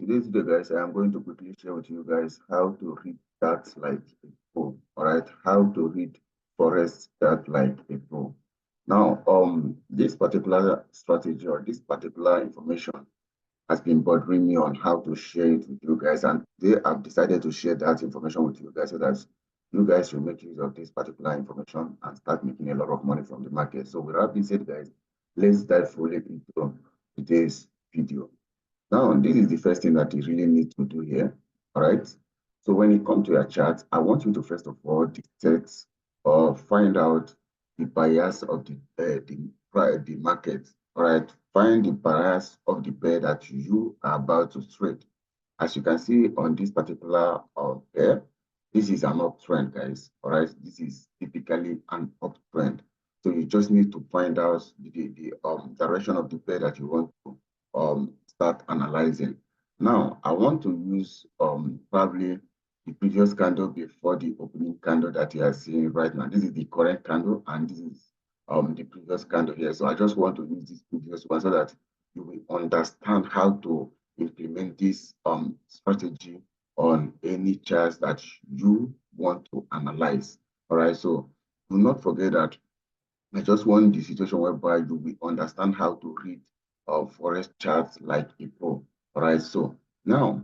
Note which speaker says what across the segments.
Speaker 1: today's video, guys, I am going to quickly share with you guys how to read charts like a pro. All right, how to read forex chart like a pro. Now, this particular strategy or this particular information has been bothering me on how to share it with you guys, and today I've decided to share that information with you guys so that you guys will make use of this particular information and start making a lot of money from the market. So, with that being said, guys, let's dive fully into today's video. Now, this is the first thing that you really need to do here, all right? So when it comes to your chart, I want you to first of all detect or find out the bias of the market, all right? Find the bias of the pair that you are about to trade. As you can see on this particular pair, this is an uptrend, guys, all right? This is typically an uptrend. So you just need to find out the direction of the pair that you want to start analyzing. Now, I want to use probably the previous candle before the opening candle that you are seeing right now. This is the current candle, and this is the previous candle here. So I just want to use this previous one so that you will understand how to implement this strategy on any charts that you want to analyze. All right, so do not forget that I just want the situation whereby you will understand how to read forex charts like a pro. All right, so now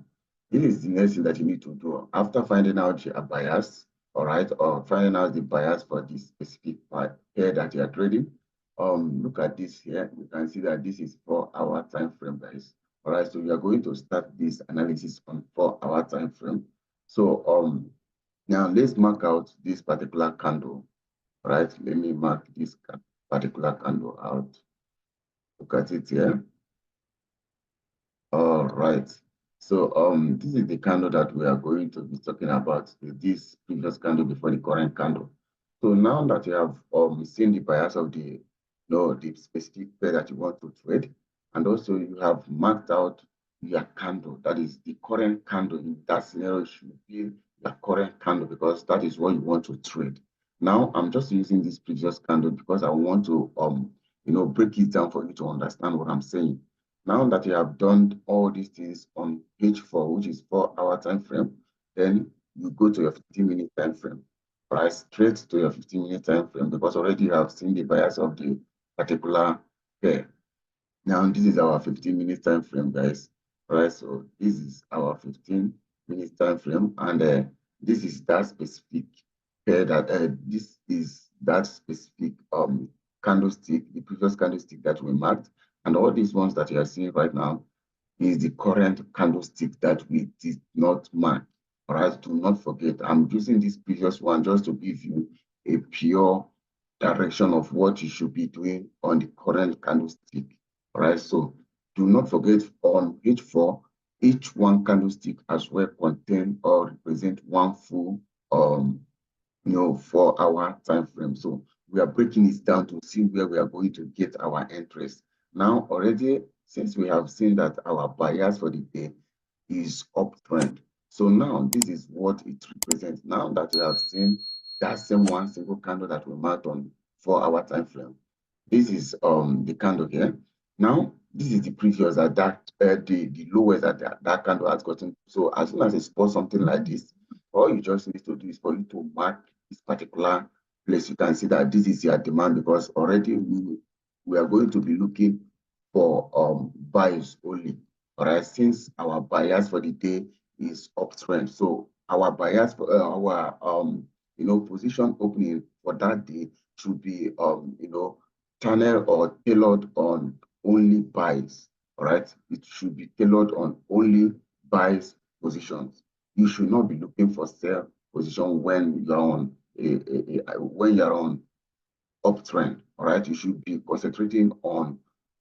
Speaker 1: this is the next thing that you need to do after finding out your bias, all right, or finding out the bias for this specific pair that you are trading. Look at this here. You can see that this is 4-hour time frame, guys. All right, so we are going to start this analysis on 4-hour time frame. So now let's mark out this particular candle. Right, let me mark this particular candle out. Look at it here. All right. So this is the candle that we are going to be talking about, this previous candle before the current candle. So now that you have seen the bias of the the specific pair that you want to trade, and also you have marked out your candle, that is the current candle. In that scenario, should be your current candle because that is what you want to trade. Now I'm just using this previous candle because I want to break it down for you to understand what I'm saying. Now that you have done all these things on H4, which is 4-hour time frame, then you go to your 15-minute time frame, right? Straight to your 15-minute time frame because already you have seen the bias of the particular pair. Now this is our 15-minute time frame, guys. Right? So this is our 15-minute time frame, and this is that specific pair that this is that specific candlestick, the previous candlestick that we marked, and all these ones that you are seeing right now is the current candlestick that we did not mark. All right, do not forget, I'm using this previous one just to give you a pure direction of what you should be doing on the current candlestick. All right, so do not forget on H4, each one candlestick as well contain or represent one full 4-hour time frame. So we are breaking it down to see where we are going to get our interest. Now already, since we have seen that our bias for the day is uptrend, so now this is what it represents. Now that we have seen that same one single candle that we marked on 4-hour time frame, this is the candle here. Now this is the previous that the lowest that candle has gotten. So as soon as it spots something like this, all you just need to do is for you to mark this particular place. You can see that this is your demand because already we are going to be looking for buys only. All right, since our bias for the day is uptrend, so our bias for our position opening for that day should be channel or tailored on only buys. All right, it should be tailored on only buys positions. You should not be looking for sell position when you're on when you're on uptrend. All right, you should be concentrating on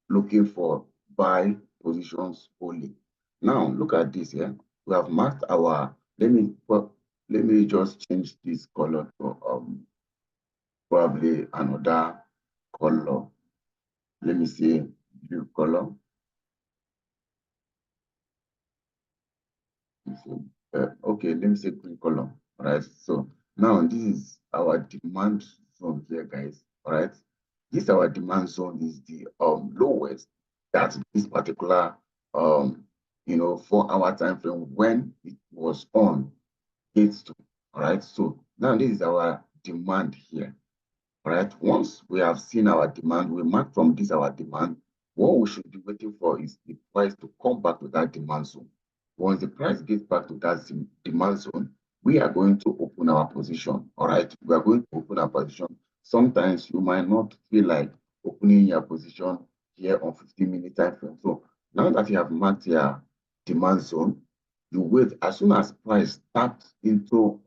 Speaker 1: looking for buy positions only. Now look at this here. We have marked our. Let me just change this color to probably another color. Let me see blue color. Okay, let me say green color. All right, so now this is our demand zone here, guys. All right, this our demand zone is the lowest that this particular 4-hour time frame when it was on gets to. All right, so now this is our demand here. All right, once we have seen our demand, we mark from this our demand. What we should be waiting for is the price to come back to that demand zone. Once the price gets back to that demand zone, we are going to open our position. All right, we are going to open our position. Sometimes you might not feel like opening your position here on 15-minute time frame. So now that you have marked your demand zone, you wait as soon as price taps into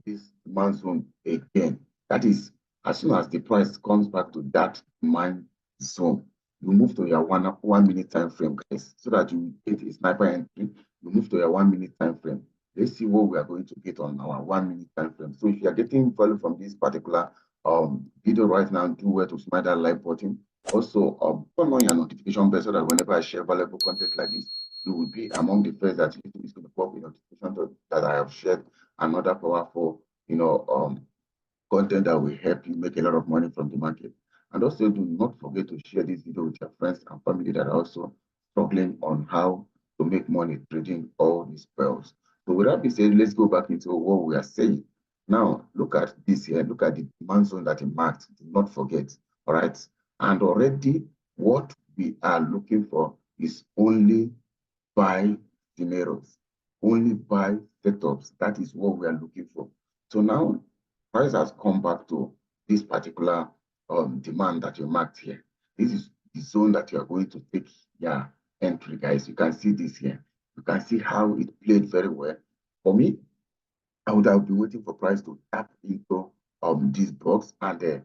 Speaker 1: this demand zone again. That is, as soon as the price comes back to that demand zone, you move to your 1 minute time frame, guys, so that you get a sniper entry. You move to your 1 minute time frame. Let's see what we are going to get on our 1 minute time frame. So if you are getting value from this particular video right now, do well to smash that like button. Also, turn on your notification bell so that whenever I share valuable content like this, you will be among the first that YouTube is going to pop a notification that I have shared another powerful, content that will help you make a lot of money from the market. And also, do not forget to share this video with your friends and family that are also struggling on how to make money trading all these pearls. So with that being said, let's go back into what we are saying. Now, look at this here. Look at the demand zone that it marked. Do not forget. All right. And already what we are looking for is only buy scenarios, only buy setups. That is what we are looking for. So now price has come back to this particular demand that you marked here. This is the zone that you are going to take your entry, guys. You can see this here. You can see how it played very well. For me, I would have been waiting for price to tap into this box, and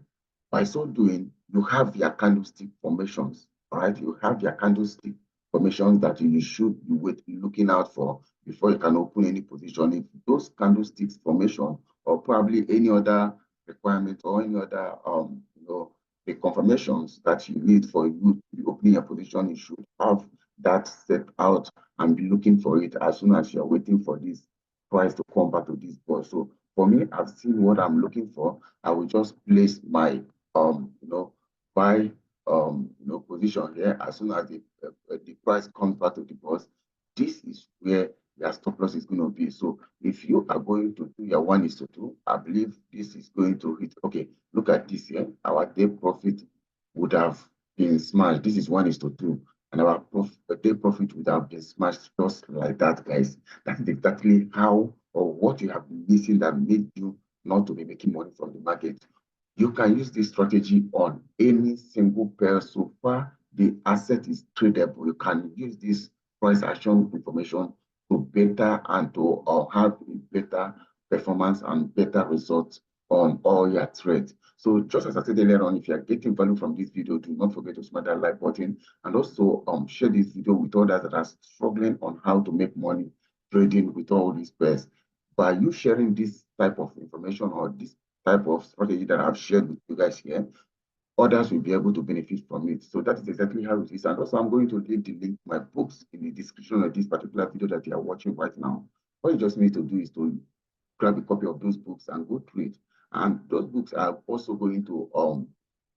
Speaker 1: by so doing, you have your candlestick formations. All right, you have your candlestick formations that you should be looking out for before you can open any position. If those candlesticks formation or probably any other requirement or any other the confirmations that you need for you to be opening your position, you should have that set out and be looking for it as soon as you're waiting for this price to come back to this board. So for me, I've seen what I'm looking for. I will just place my buy position here as soon as the price comes back to the board. This is where your stop loss is going to be. So if you are going to do your 1:2, I believe this is going to hit. Okay, look at this here. Our day profit would have been smashed. This is 1:2. And our day profit would have been smashed just like that, guys. That is exactly how or what you have been missing that made you not to be making money from the market. You can use this strategy on any single pair. So far, the asset is tradable. You can use this price action information to better and to have a better performance and better results on all your trades. So just as I said earlier on, if you are getting value from this video, do not forget to smash that like button and also share this video with others that are struggling on how to make money trading with all these pairs. By you sharing this type of information or this type of strategy that I've shared with you guys here, others will be able to benefit from it. So that is exactly how it is. And also, I'm going to leave the link to my books in the description of this particular video that you are watching right now. What you just need to do is to grab a copy of those books and go through it. And those books are also going to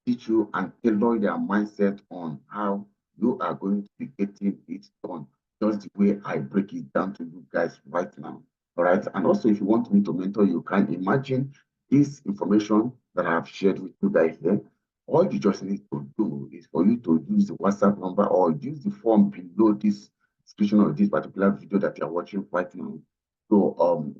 Speaker 1: teach you and tailor your mindset on how you are going to be getting it done, just the way I break it down to you guys right now. All right. And also, if you want me to mentor you, can imagine this information that I have shared with you guys here. All you just need to do is for you to use the WhatsApp number or use the form below this description of this particular video that you're watching right now. So,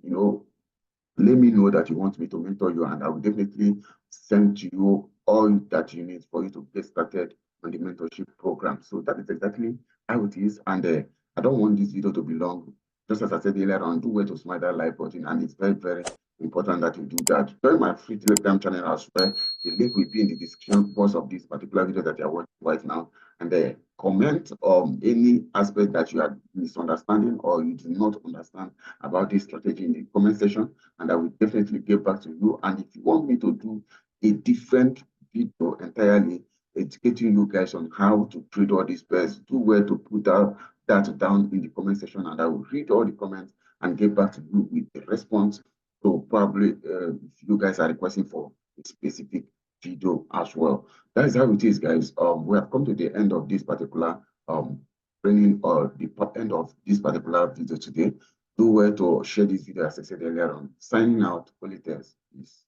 Speaker 1: let me know that you want me to mentor you, and I will definitely send to you all that you need for you to get started on the mentorship program. So that is exactly how it is. And I don't want this video to be long. Just as I said earlier on, do well to smash that like button, and it's very, very important that you do that. Join my free Telegram channel as well. The link will be in the description box of this particular video that you're watching right now. And comment on any aspect that you are misunderstanding or you do not understand about this strategy in the comment section, and I will definitely get back to you. And if you want me to do a different video entirely educating you guys on how to trade all these pairs, do well to put that down in the comment section, and I will read all the comments and get back to you with a response. So probably if you guys are requesting for a specific video as well. That is how it is, guys. We have come to the end of this particular training or the end of this particular video today. Do well to share this video as I said earlier on. Signing out, Polytest. Peace.